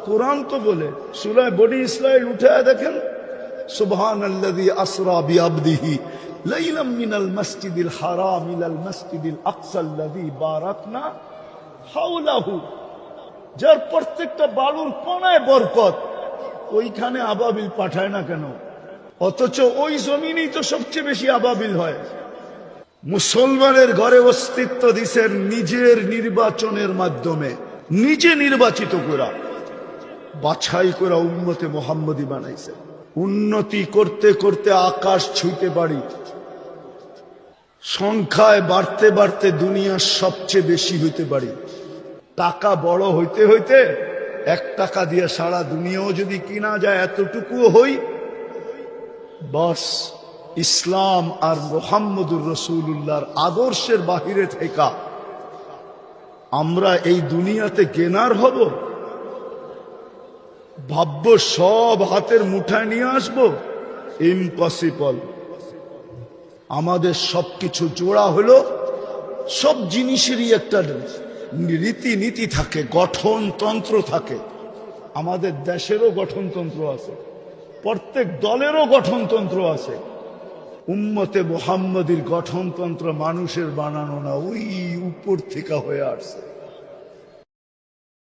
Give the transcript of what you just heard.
কোরআন তো বলে সূরা বনি ইসরাইল উঠে দেখেন, সুবহানাল্লাযী আসরা বিআবদিহি লাইলাম মিনাল মাসজিদিল হারাম ইলাল মাসজিদিল আকসাল্লাযী বারাকনা হাওলাহু। যার প্রত্যেকটা বালুর কোণায় বরকত, ওইখানে আবাবিল পাঠায় না কেন? অথচ ওই জমিনেই তো সবচেয়ে বেশি আবাবিল হয়। মুসলমানের ঘরে অস্তিত্ব দিছেন নিজের নির্বাচনের মাধ্যমে, নিজে নির্বাচিত করা, বাছাই করা উম্মতে মুহাম্মদী বানাইছে। উন্নতি করতে করতে আকাশ ছুঁতে পারি, সংখ্যায় বাড়তে বাড়তে দুনিয়ার সবচেয়ে বেশি হইতে পারি। টাকা বড় হইতে হইতে 1 টাকা দিয়ে সারা দুনিয়াও যদি কিনা যায়, এতটুকুও হই, বাস ইসলাম আর মুহাম্মদুর রাসূলুল্লাহর আদর্শের বাহিরে থেকে আমরা এই দুনিয়াতে কেনার হব? ভাবব সব হাতের মুঠায় নিয়ে আসবো? ইম্পসিবল। আমাদের সবকিছু জোড়া হলো, সব জিনিসেরই একটা রীতিনীতি থাকে, গঠনতন্ত্র থাকে। আমাদের দেশেরও গঠনতন্ত্র আছে, প্রত্যেক দলেরও গঠনতন্ত্র আছে। উম্মতে মুহাম্মদীর গঠনতন্ত্র মানুষের বানানো না, ওই উপর থেকে হয়ে আসছে।